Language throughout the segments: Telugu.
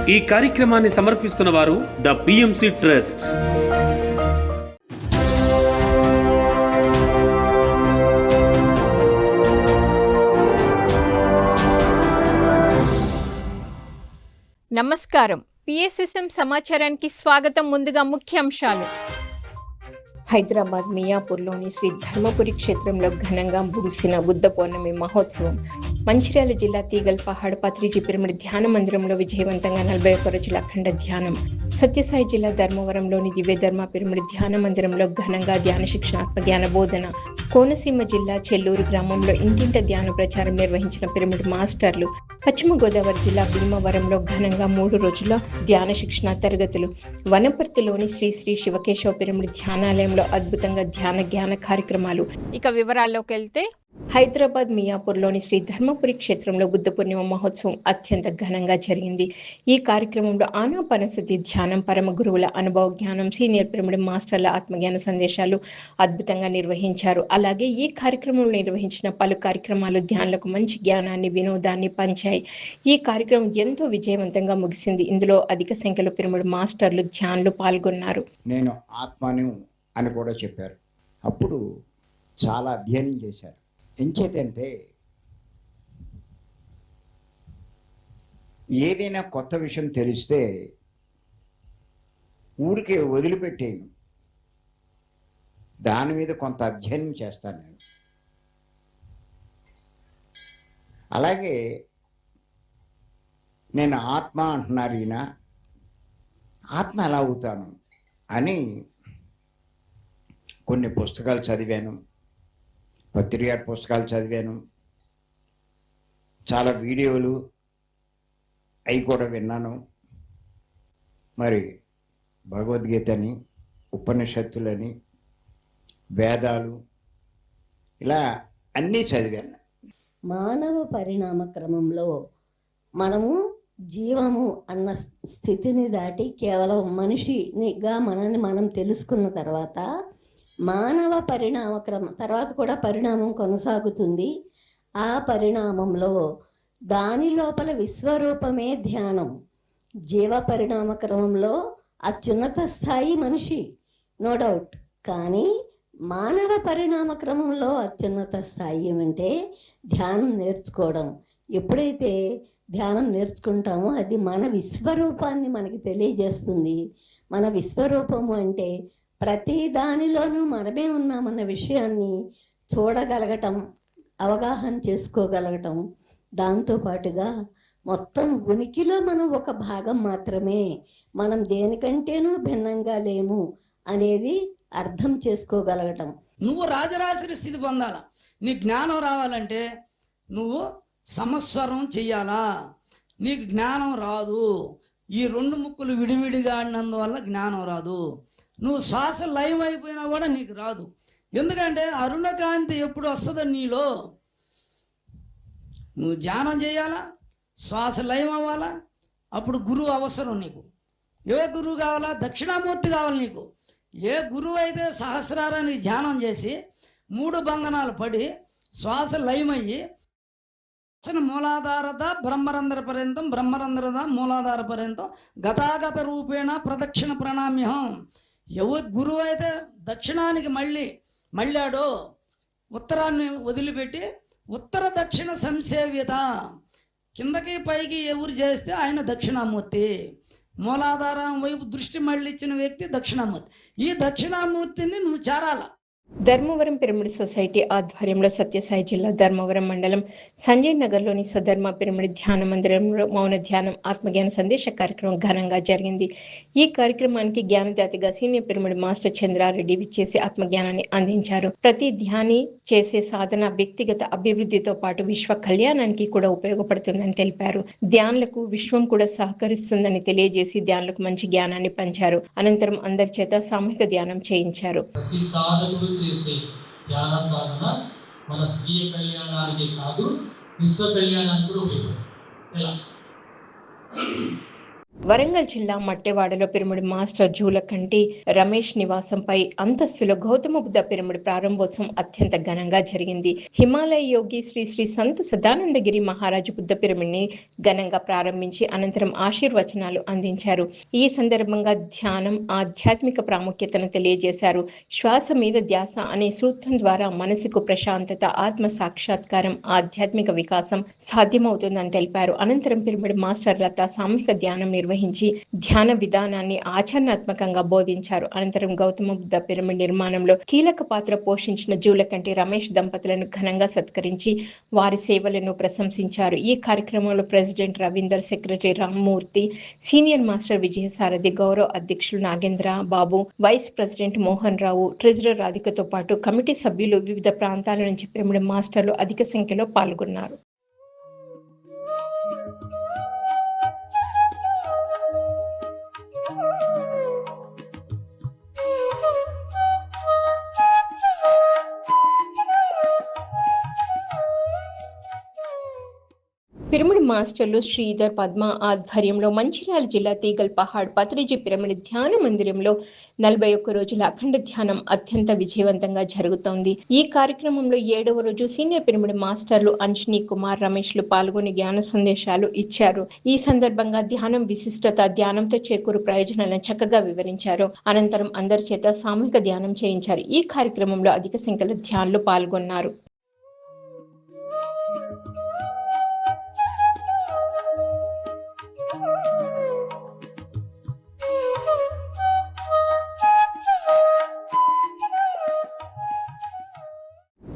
ఈ కార్యక్రమాన్ని సమర్పిస్తున్న వారు ద పిఎంసి ట్రస్ట్. నమస్కారం. పిఎస్ఎస్ఎం సమాచారానికి స్వాగతం. ముందుగా ముఖ్యాంశాలు. హైదరాబాద్ మియాపూర్లోని శ్రీ ధర్మపురి క్షేత్రంలో ఘనంగా ముగిసిన బుద్ధ పౌర్ణమి మహోత్సవం. మంచిర్యాల జిల్లా తీగల్ పహాడ్ పత్రిజీ పిరమిడ్ ధ్యాన మందిరంలో విజయవంతంగా 41 రోజుల అఖండ ధ్యానం. సత్యసాయి జిల్లా ధర్మవరంలోని దివ్యధర్మ పిరమిడ్ ధ్యాన మందిరంలో ఘనంగా ధ్యాన శిక్షణ ఆత్మజ్ఞాన బోధన. కోనసీమ జిల్లా చెల్లూరు గ్రామంలో ఇంటింట ధ్యాన ప్రచారం నిర్వహించిన పిరమిడ్ మాస్టర్లు. పశ్చిమ గోదావరి జిల్లా భీమవరంలో ఘనంగా 3 రోజుల ధ్యాన శిక్షణ తరగతులు. వనపర్తిలోని శ్రీ శ్రీ శివకేశవ పిరమిడ్ ధ్యానాలయంలో అద్భుతంగా ధ్యాన జ్ఞాన కార్యక్రమాలు. ఇక వివరాల్లోకి వెళ్తే, హైదరాబాద్ మియాపూర్లోని శ్రీ ధర్మపురి క్షేత్రంలో బుద్ధ పూర్ణిమ మహోత్సవం అత్యంత ఘనంగా జరిగింది. ఈ కార్యక్రమంలో ఆనాపానసతి ధ్యానం, పరమ గురువుల అనుభవ జ్ఞానం, సీనియర్ పిరమిడ్ మాస్టర్ల ఆత్మజ్ఞాన సందేశాలు అద్భుతంగా నిర్వహించారు. అలాగే ఈ కార్యక్రమంలో నిర్వహించిన పలు కార్యక్రమాలు ధ్యానులకు మంచి జ్ఞానాన్ని, వినోదాన్ని పంచాయి. ఈ కార్యక్రమం ఎంతో విజయవంతంగా ముగిసింది. ఇందులో అధిక సంఖ్యలో పిరమిడ్ మాస్టర్లు, ధ్యానులు పాల్గొన్నారు. నేను ఆత్మను అని కూడా చెప్పారు. అప్పుడు చాలా అధ్యయనం చేశారు. ఎంచేతంటే ఏదైనా కొత్త విషయం తెలిస్తే ఊరికే వదిలిపెట్టేను, దాని మీద కొంత అధ్యయనం చేస్తాను నేను. అలాగే నేను ఆత్మ అంటున్నారు ఈయన, ఆత్మ ఎలా అవుతాను అని కొన్ని పుస్తకాలు చదివాను, పత్రికా పుస్తకాలు చదివాను, చాలా వీడియోలు అవి కూడా విన్నాను. మరి భగవద్గీతని, ఉపనిషత్తులని, వేదాలు ఇలా అన్నీ చదివాను. మానవ పరిణామ క్రమంలో మనము జీవము అన్న స్థితిని దాటి కేవలం మనిషినిగా మనల్ని మనం తెలుసుకున్న తర్వాత మానవ పరిణామ క్రమం తర్వాత కూడా పరిణామం కొనసాగుతుంది. ఆ పరిణామంలో దాని లోపల విశ్వరూపమే ధ్యానం. జీవ పరిణామ క్రమంలో అత్యున్నత స్థాయి మనిషి, నో డౌట్. కానీ మానవ పరిణామ క్రమంలో అత్యున్నత స్థాయి ఏమంటే ధ్యానం నేర్చుకోవడం. ఎప్పుడైతే ధ్యానం నేర్చుకుంటామో అది మన విశ్వరూపాన్ని మనకి తెలియజేస్తుంది. మన విశ్వరూపము అంటే ప్రతి దానిలోనూ మనమే ఉన్నామన్న విషయాన్ని చూడగలగటం, అవగాహన చేసుకోగలగటం. దాంతోపాటుగా మొత్తం ఉనికిలో మనం ఒక భాగం మాత్రమే, మనం దేనికంటేనూ భిన్నంగా లేము అనేది అర్థం చేసుకోగలగటం. నువ్వు రాజరాశి స్థితి పొందాల. నీ జ్ఞానం రావాలంటే నువ్వు సమస్వరం చెయ్యాలా. నీకు జ్ఞానం రాదు. ఈ 2 ముక్కులు విడివిడిగా ఆడినందువల్ల జ్ఞానం రాదు. నువ్వు శ్వాస లయం అయిపోయినా కూడా నీకు రాదు. ఎందుకంటే అరుణకాంతి ఎప్పుడు వస్తుందో నీలో నువ్వు ధ్యానం చేయాలా, శ్వాస లయం అవ్వాలా. అప్పుడు గురువు అవసరం నీకు. ఏ గురువు కావాలా? దక్షిణామూర్తి కావాలి నీకు. ఏ గురువు అయితే సహస్రారాన్ని ధ్యానం చేసి 3 బంధనాలు పడి శ్వాస లయమయ్యి మూలాధారత బ్రహ్మరంధ్ర పర్యంతం, బ్రహ్మరంధ్రద మూలాధార పర్యంతం గతాగత రూపేణ ప్రదక్షిణ ప్రణామ్యం. ఎవరు గురువు అయితే దక్షిణానికి మళ్ళాడో ఉత్తరాన్ని వదిలిపెట్టి ఉత్తర దక్షిణ సంసేవ్యత, కిందకి పైకి ఎవరు చేస్తే ఆయన దక్షిణామూర్తి. మూలాధారం వైపు దృష్టి మళ్ళించిన వ్యక్తి దక్షిణామూర్తి. ఈ దక్షిణామూర్తిని నువ్వు చేరాల. ధర్మవరం పిరమిడ్ సొసైటీ ఆధ్వర్యంలో సత్యసాయి జిల్లా ధర్మవరం మండలం సంజయ్ నగర్లోని స్వధర్మ పిరమిడ్ ధ్యాన మందిరంలో మౌన ధ్యానం, ఆత్మజ్ఞాన సందేశ కార్యక్రమం ఘనంగా జరిగింది. ఈ కార్యక్రమానికి జ్ఞానదాతగా సీనియర్ పిరమిడ్ మాస్టర్ చంద్రారెడ్డి విచ్చేసి ఆత్మజ్ఞానాన్ని అందించారు. ప్రతి ధ్యాని చేసే సాధన వ్యక్తిగత అభివృద్ధితో పాటు విశ్వ కళ్యాణానికి కూడా ఉపయోగపడుతుందని తెలిపారు. ధ్యానులకు విశ్వం కూడా సహకరిస్తుందని తెలియజేసి ధ్యానులకు మంచి జ్ఞానాన్ని పంచారు. అనంతరం అందరి చేత సామూహిక ధ్యానం చేయించారు. చేసే ధ్యాన సాధన మన స్వీయ కళ్యాణానికి కాదు, విశ్వ కళ్యాణానికి కూడా ఉపయోగపడుతుంది. వరంగల్ జిల్లా మట్టెవాడలో పిరమిడ్ మాస్టర్ జూలకంటి రమేష్ నివాసంపై అంతస్తులో గౌతమ బుద్ధ పిరమిడ్ ప్రారంభోత్సవం అత్యంత ఘనంగా జరిగింది. హిమాలయ యోగి శ్రీ శ్రీ సంత్ సదానందగిరి మహారాజు బుద్ధ పిరమిడ్ ని ఘనంగా ప్రారంభించి అనంతరం ఆశీర్వచనాలు అందించారు. ఈ సందర్భంగా ధ్యానం, ఆధ్యాత్మిక ప్రాముఖ్యతను తెలియజేశారు. శ్వాస మీద ధ్యాస అనే సూత్రం ద్వారా మనసుకు ప్రశాంతత, ఆత్మ సాక్షాత్కారం, ఆధ్యాత్మిక వికాసం సాధ్యమవుతుందని తెలిపారు. అనంతరం పిరమిడ్ మాస్టర్ లత సామూహిక ధ్యానం నిర్వహించి ధ్యాన విధానాన్ని ఆచరణాత్మకంగా బోధించారు. అనంతరం గౌతమ బుద్ధ పిరమిడ్ నిర్మాణంలో కీలక పాత్ర పోషించిన జూలకంటి రమేష్ దంపతులను ఘనంగా సత్కరించి వారి సేవలను ప్రశంసించారు. ఈ కార్యక్రమంలో president Ravinder, secretary Rammurthy, senior master Vijayasarathi, గౌరవ అధ్యక్షులు నాగేంద్ర బాబు, vice president Mohan Rao, treasurer రాధికతో పాటు కమిటీ సభ్యులు, వివిధ ప్రాంతాల నుంచి పిరమిడ్ మాస్టర్లు అధిక సంఖ్యలో పాల్గొన్నారు. పిరమిడ్ మాస్టర్లు శ్రీధర్, పద్మ ఆధ్వర్యంలో మంచిర్యాల జిల్లా తీగల్ పహాడ్ పత్రిజీ పిరమిడ్ ధ్యాన మందిరంలో 41 రోజుల అఖండ ధ్యానం అత్యంత విజయవంతంగా జరుగుతోంది. ఈ కార్యక్రమంలో 7వ రోజు సీనియర్ పిరమిడ్ మాస్టర్లు అంజనీ కుమార్, రమేష్లు పాల్గొని జ్ఞాన సందేశాలు ఇచ్చారు. ఈ సందర్భంగా ధ్యానం విశిష్టత, ధ్యానంతో చేకూరు ప్రయోజనాలను చక్కగా వివరించారు. అనంతరం అందరి చేత సామూహిక ధ్యానం చేయించారు. ఈ కార్యక్రమంలో అధిక సంఖ్యలో ధ్యానులు పాల్గొన్నారు.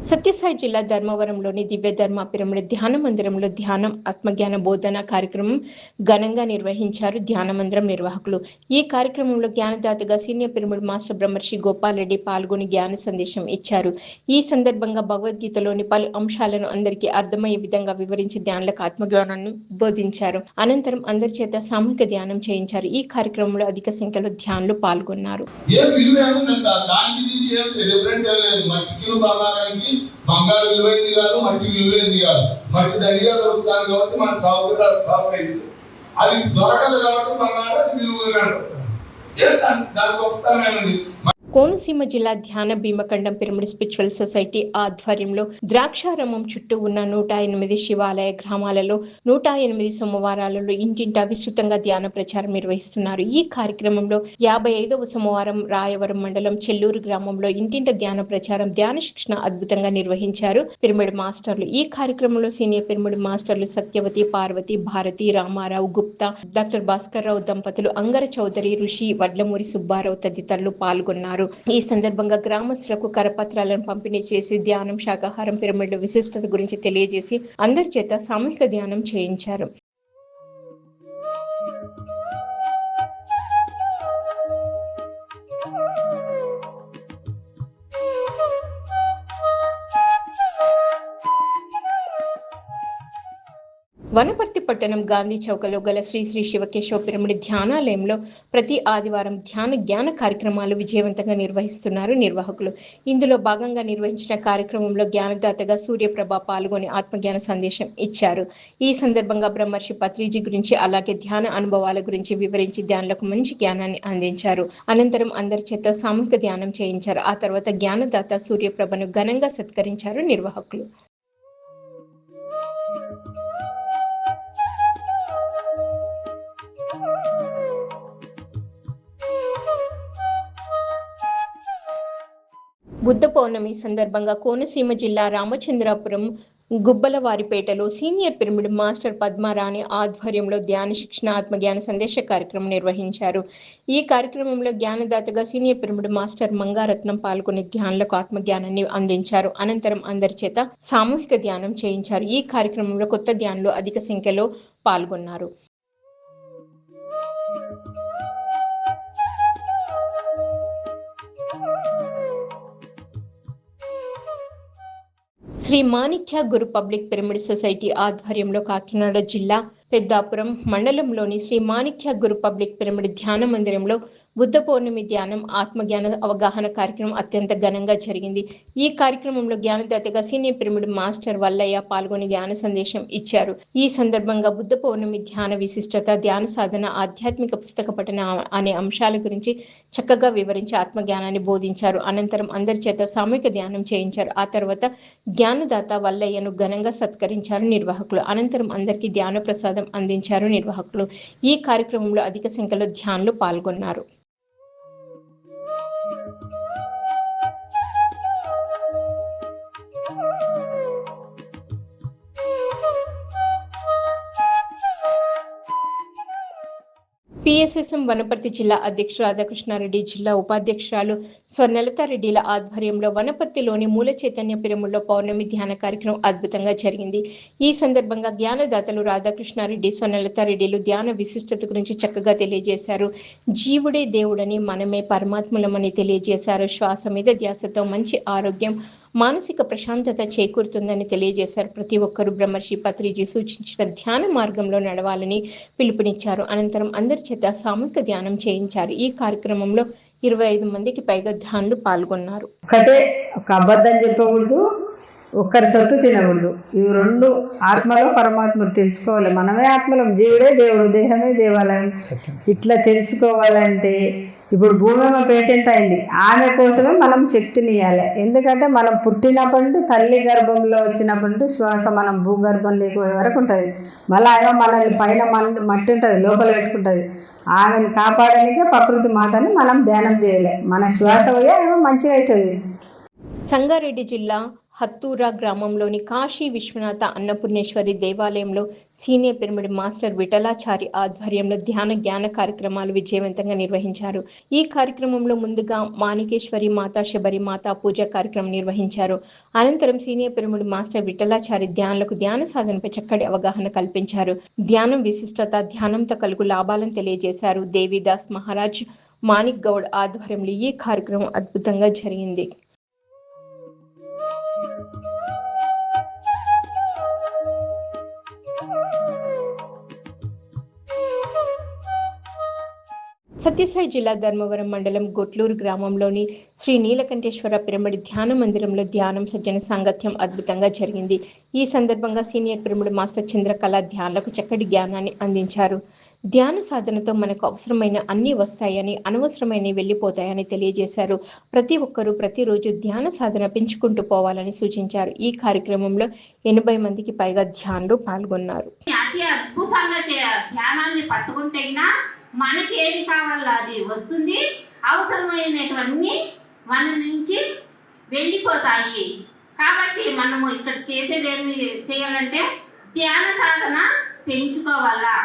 సత్యసాయి జిల్లా ధర్మవరంలోని దివ్య ధర్మ పిరమిడ్ ధ్యాన మందిరంలో ధ్యానం, ఆత్మజ్ఞాన బోధన కార్యక్రమం ఘనంగా నిర్వహించారు ధ్యాన మందిరం నిర్వాహకులు. ఈ కార్యక్రమంలో జ్ఞానదాతగా సీనియర్ పిరమిడ్ మాస్టర్ బ్రహ్మర్షి గోపాల్ రెడ్డి పాల్గొని జ్ఞాన సందేశం ఇచ్చారు. ఈ సందర్భంగా భగవద్గీతలోని పలు అంశాలను అందరికీ అర్థమయ్యే విధంగా వివరించి ధ్యానులకు ఆత్మజ్ఞానాన్ని బోధించారు. అనంతరం అందరి చేత సామూహిక ధ్యానం చేయించారు. ఈ కార్యక్రమంలో అధిక సంఖ్యలో ధ్యానులు పాల్గొన్నారు. బంగారు విలువైంది కాదు, మట్టి విలువైంది కాదు. మట్టి దండిగా దొరుకుతాను కాబట్టి మన సౌకర్యం అది దొరకదు కాబట్టి బంగారు అది విలువగా కనపడుతుంది. దాని గొప్పతనం ఏమిటి? కోనసీమ జిల్లా ధ్యాన భీమఖండం పిరమిడ్ స్పిరిచువల్ సొసైటీ ఆధ్వర్యంలో ద్రాక్షారామం చుట్టూ ఉన్న 108 శివాలయ గ్రామాలలో 108 సోమవారాలలో ఇంటింటా విస్తృతంగా ధ్యాన ప్రచారం నిర్వహిస్తున్నారు. ఈ కార్యక్రమంలో 55వ సోమవారం రాయవరం మండలం చెల్లూరు గ్రామంలో ఇంటింట ధ్యాన ప్రచారం, ధ్యాన శిక్షణ అద్భుతంగా నిర్వహించారు పిరమిడ్ మాస్టర్లు. ఈ కార్యక్రమంలో సీనియర్ పిరమిడ్ మాస్టర్లు సత్యవతి, పార్వతి, భారతి, రామారావు, గుప్తా, డాక్టర్ భాస్కర్ రావు దంపతులు, అంగర చౌదరి, ఋషి, వడ్లమూరి సుబ్బారావు తదితరులు పాల్గొన్నారు. ఈ సందర్భంగా గ్రామస్తులకు కరపత్రాలను పంపిణీ చేసి ధ్యానం, శాకాహారం, పిరమిడ్ల విశిష్టత గురించి తెలియజేసి అందరి చేత సామూహిక ధ్యానం చేయించారు. వనపర్తి పట్టణం గాంధీ చౌకలో గల శ్రీ శ్రీ శివకేశవ పిరమిడ్ ధ్యానాలయంలో ప్రతి ఆదివారం జ్ఞాన కార్యక్రమాలు విజయవంతంగా నిర్వహిస్తున్నారు నిర్వాహకులు. ఇందులో భాగంగా నిర్వహించిన కార్యక్రమంలో జ్ఞానదాతగా సూర్యప్రభ పాల్గొని ఆత్మజ్ఞాన సందేశం ఇచ్చారు. ఈ సందర్భంగా బ్రహ్మర్షి పత్రిజీ గురించి, అలాగే ధ్యాన అనుభవాల గురించి వివరించి ధ్యానులకు మంచి జ్ఞానాన్ని అందించారు. అనంతరం అందరి చేత సామూహిక ధ్యానం చేయించారు. ఆ తర్వాత జ్ఞానదాత సూర్యప్రభను ఘనంగా సత్కరించారు నిర్వాహకులు. బుద్ధ పౌర్ణమి సందర్భంగా కోనసీమ జిల్లా రామచంద్రాపురం గుబ్బలవారిపేటలో సీనియర్ పిరమిడ్ మాస్టర్ పద్మారాణి ఆధ్వర్యంలో ధ్యాన శిక్షణ, ఆత్మజ్ఞాన సందేశ కార్యక్రమం నిర్వహించారు. ఈ కార్యక్రమంలో జ్ఞానదాతగా సీనియర్ పిరమిడ్ మాస్టర్ మంగారత్నం పాల్గొని ధ్యానులకు ఆత్మజ్ఞానాన్ని అందించారు. అనంతరం అందరి చేత సామూహిక ధ్యానం చేయించారు. ఈ కార్యక్రమంలో కొత్త ధ్యానులు అధిక సంఖ్యలో పాల్గొన్నారు. శ్రీ మాణిక్య గురు పబ్లిక్ పిరమిడ్ సొసైటీ ఆధ్వర్యంలో కాకినాడ జిల్లా పెద్దాపురం మండలంలోని శ్రీ మాణిక్య గురు పబ్లిక్ పిరమిడ్ ధ్యాన మందిరంలో బుద్ధ పౌర్ణమి ధ్యానం ఆత్మజ్ఞాన అవగాహన కార్యక్రమం అత్యంత ఘనంగా జరిగింది. ఈ కార్యక్రమంలో జ్ఞానదాతగా సీనియర్ పిరమిడ్ మాస్టర్ వల్లయ్య పాల్గొని జ్ఞాన సందేశం ఇచ్చారు. ఈ సందర్భంగా బుద్ధ పౌర్ణమి ధ్యాన విశిష్టత, ధ్యాన సాధన, ఆధ్యాత్మిక పుస్తక పఠన అనే అంశాల గురించి చక్కగా వివరించి ఆత్మజ్ఞానాన్ని బోధించారు. అనంతరం అందరి చేత సామూహిక ధ్యానం చేయించారు. ఆ తర్వాత జ్ఞానదాత వల్లయ్యను ఘనంగా సత్కరించారు నిర్వాహకులు. అనంతరం అందరికీ ధ్యాన ప్రసాదం అందించారు నిర్వాహకులు. ఈ కార్యక్రమంలో అధిక సంఖ్యలో ధ్యానులు పాల్గొన్నారు. పిఎస్ఎస్ఎం వనపర్తి జిల్లా అధ్యక్షుడు రాధాకృష్ణారెడ్డి, జిల్లా ఉపాధ్యక్షురాలు స్వర్ణలతారెడ్డిల ఆధ్వర్యంలో వనపర్తిలోని మూల చైతన్య పిరమిడ్లో పౌర్ణమి ధ్యాన కార్యక్రమం అద్భుతంగా జరిగింది. ఈ సందర్భంగా జ్ఞానదాతలు రాధాకృష్ణారెడ్డి, స్వర్ణలతారెడ్డిలు ధ్యాన విశిష్టత గురించి చక్కగా తెలియజేశారు. జీవుడే దేవుడని, మనమే పరమాత్మలమని తెలియజేశారు. శ్వాస మీద ధ్యాసతో మంచి ఆరోగ్యం, మానసిక ప్రశాంతత చేకూరుతుందని తెలియజేశారు. ప్రతి ఒక్కరూ బ్రహ్మర్షి పత్రిజీ సూచించిన ధ్యాన మార్గంలో నడవాలని పిలుపునిచ్చారు. అనంతరం అందరి చేత సామూహిక ధ్యానం చేయించారు. ఈ కార్యక్రమంలో 25 మందికి పైగా ధ్యానులు పాల్గొన్నారు. ఒకటే ఒక అబద్ధం చెప్పకూడదు, ఒక్కరి సొత్తు తినకూడదు. ఇవి రెండు ఆత్మలో పరమాత్మను తెలుసుకోవాలి. మనమే ఆత్మలం, జీవుడే దేవుడు, దేహమే దేవాలయం. ఇట్లా తెలుసుకోవాలంటే ఇప్పుడు భూమి పేషెంట్ అయింది, ఆమె కోసమే మనం శక్తిని ఇవ్వాలి. ఎందుకంటే మనం పుట్టినప్పటి నుండి తల్లి గర్భంలో వచ్చినప్పటి నుండి శ్వాస మనం భూగర్భం లేకపోయే వరకు ఉంటుంది. మళ్ళీ ఆమె మనల్ని పైన మట్టి ఉంటుంది, లోపల పెట్టుకుంటుంది. ఆమెను కాపాడడానికే ప్రకృతి మాతని మనం ధ్యానం చేయాలి. మన శ్వాస పోయి ఆమె మంచిగా అవుతుంది. సంగారెడ్డి జిల్లా హత్తూరా గ్రామంలోని కాశీ విశ్వనాథ అన్నపూర్ణేశ్వరి దేవాలయంలో సీనియర్ పిరమిడ్ మాస్టర్ విఠలాచారి ఆధ్వర్యంలో జ్ఞాన కార్యక్రమాలు విజయవంతంగా నిర్వహించారు. ఈ కార్యక్రమంలో ముందుగా మాణికేశ్వరి మాత, శబరి మాత పూజ కార్యక్రమం నిర్వహించారు. అనంతరం సీనియర్ పిరమిడ్ మాస్టర్ విఠలాచారి ధ్యానులకు ధ్యాన సాధనపై చక్కటి అవగాహన కల్పించారు. ధ్యానం విశిష్టత, ధ్యానంతో కలుగు లాభాలను తెలియజేశారు. దేవిదాస్ మహారాజ్, మాణిక్ గౌడ్ ఆధ్వర్యంలో ఈ కార్యక్రమం అద్భుతంగా జరిగింది. సత్యసాయి జిల్లా ధర్మవరం మండలం గొట్లూరు గ్రామంలోని శ్రీ నీలకంఠేశ్వర పిరమిడ్ ధ్యాన మందిరంలో ధ్యానం సజ్జన సాంగత్యం అద్భుతంగా జరిగింది. ఈ సందర్భంగా సీనియర్ పిరమిడ్ మాస్టర్ చంద్రకళ ధ్యానులకు చక్కటి జ్ఞానాన్ని అందించారు. ధ్యాన సాధనతో మనకు అవసరమైన అన్ని వస్తాయని, అనవసరమైనవి వెళ్ళిపోతాయని తెలియజేశారు. ప్రతి ఒక్కరూ ప్రతిరోజు ధ్యాన సాధన పెంచుకుంటూ పోవాలని సూచించారు. ఈ కార్యక్రమంలో 80 మందికి పైగా ధ్యానులు పాల్గొన్నారు. అతి అద్భుతంగా ధ్యానాన్ని పట్టుకుంటేనా మనకి ఏది కావాలో అది వస్తుంది, అవసరమైనటువన్నీ మన నుంచి వెళ్ళిపోతాయి. కాబట్టి మనము ఇక్కడ చేసేది ఏమి చేయాలంటే ధ్యాన సాధన పెంచుకోవాలా.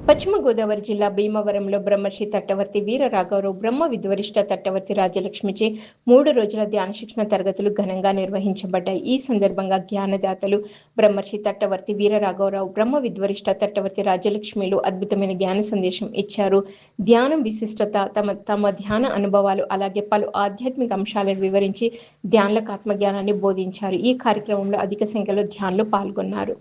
పశ్చిమ గోదావరి జిల్లా భీమవరంలో బ్రహ్మర్షి తట్టవర్తి వీర రాఘవరావు, బ్రహ్మ విద్వరిష్ట తట్టవర్తి రాజలక్ష్మిచే 3 రోజుల ధ్యాన శిక్షణ తరగతులు ఘనంగా నిర్వహించబడ్డాయి. ఈ సందర్భంగా జ్ఞానదాతలు బ్రహ్మర్షి తట్టవర్తి వీర రాఘవరావు, బ్రహ్మ విద్వరిష్ట తట్టవర్తి రాజలక్ష్మిలు అద్భుతమైన జ్ఞాన సందేశం ఇచ్చారు. ధ్యానం విశిష్టత, తమ ధ్యాన అనుభవాలు, అలాగే పలు ఆధ్యాత్మిక అంశాలను వివరించి ధ్యానులకు ఆత్మజ్ఞానాన్ని బోధించారు. ఈ కార్యక్రమంలో అధిక సంఖ్యలో ధ్యానులు పాల్గొన్నారు.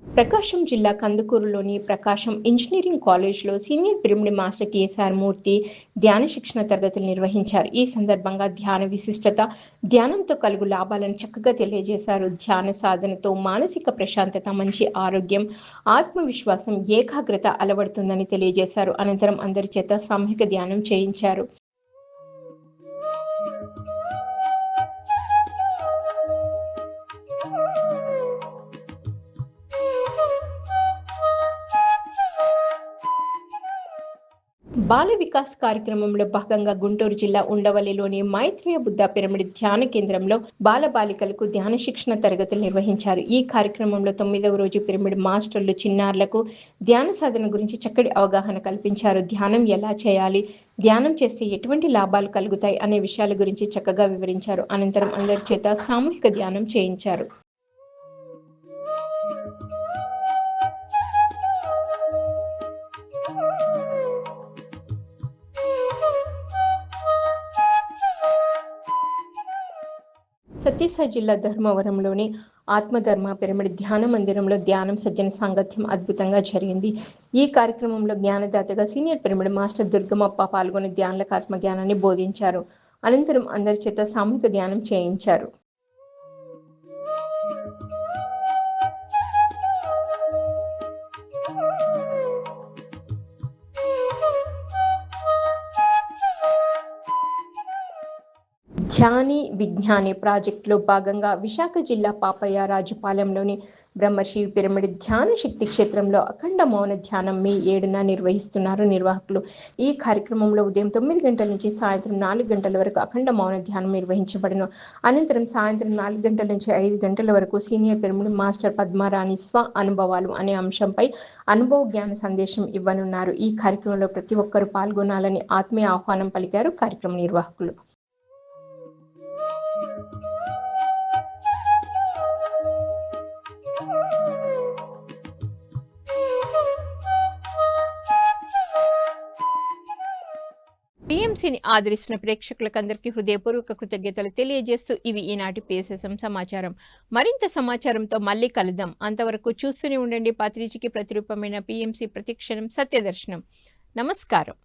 ప్రకాశం జిల్లా కందుకూరులోని ప్రకాశం ఇంజనీరింగ్ కాలేజ్లో సీనియర్ పిరమిడ్ మాస్టర్ కేఎస్ఆర్ మూర్తి ధ్యాన శిక్షణ తరగతులు నిర్వహించారు. ఈ సందర్భంగా ధ్యాన విశిష్టత, ధ్యానంతో కలుగు లాభాలను చక్కగా తెలియజేశారు. ధ్యాన సాధనతో మానసిక ప్రశాంతత, మంచి ఆరోగ్యం, ఆత్మవిశ్వాసం, ఏకాగ్రత అలవడుతుందని తెలియజేశారు. అనంతరం అందరి చేత సామూహిక ధ్యానం చేయించారు. బాల వికాస్ కార్యక్రమంలో భాగంగా గుంటూరు జిల్లా ఉండవల్లిలోని మైత్రేయ బుద్ధ పిరమిడ్ ధ్యాన కేంద్రంలో బాల బాలికలకు ధ్యాన శిక్షణ తరగతులు నిర్వహించారు. ఈ కార్యక్రమంలో 9వ రోజు పిరమిడ్ మాస్టర్లు చిన్నారులకు ధ్యాన సాధన గురించి చక్కటి అవగాహన కల్పించారు. ధ్యానం ఎలా చేయాలి, ధ్యానం చేస్తే ఎటువంటి లాభాలు కలుగుతాయి అనే విషయాల గురించి చక్కగా వివరించారు. అనంతరం అందరి చేత సామూహిక ధ్యానం చేయించారు. సత్యసాయి జిల్లా ధర్మవరంలోని ఆత్మధర్మ పిరమిడ్ ధ్యాన మందిరంలో ధ్యానం సజ్జన సాంగత్యం అద్భుతంగా జరిగింది. ఈ కార్యక్రమంలో జ్ఞానదాతగా సీనియర్ పిరమిడ్ మాస్టర్ దుర్గమప్ప పాల్గొని ధ్యానులకు ఆత్మజ్ఞానాన్ని బోధించారు. అనంతరం అందరి చేత సామూహిక ధ్యానం చేయించారు. ధ్యాని విజ్ఞాని ప్రాజెక్టులో భాగంగా విశాఖ జిల్లా పాపయ్య రాజుపాలెంలోని బ్రహ్మర్షి పిరమిడ్ ధ్యాన శక్తి క్షేత్రంలో అఖండ మౌన ధ్యానం మే 7న నిర్వహిస్తున్నారు నిర్వాహకులు. ఈ కార్యక్రమంలో ఉదయం 9 గంటల నుంచి సాయంత్రం 4 గంటల వరకు అఖండ మౌన ధ్యానం నిర్వహించబడను. అనంతరం సాయంత్రం 4 గంటల నుంచి 5 గంటల వరకు సీనియర్ పిరమిడ్ మాస్టర్ పద్మారాణి స్వ అనుభవాలు అనే అంశంపై అనుభవ జ్ఞాన సందేశం ఇవ్వనున్నారు. ఈ కార్యక్రమంలో ప్రతి ఒక్కరూ పాల్గొనాలని ఆత్మీయ ఆహ్వానం పలికారు కార్యక్రమ నిర్వాహకులు. PMCని ఆదరిస్తున్న ప్రేక్షకులకందరికీ హృదయపూర్వక కృతజ్ఞతలు తెలియజేస్తూ ఇవి ఈనాటి PSSM సమాచారం. మరింత సమాచారంతో మళ్ళీ కలుద్దాం. అంతవరకు చూస్తూనే ఉండండి. పాత్రిజికి ప్రతిరూపమైన PMC ప్రతిక్షణం సత్యదర్శనం. నమస్కారం.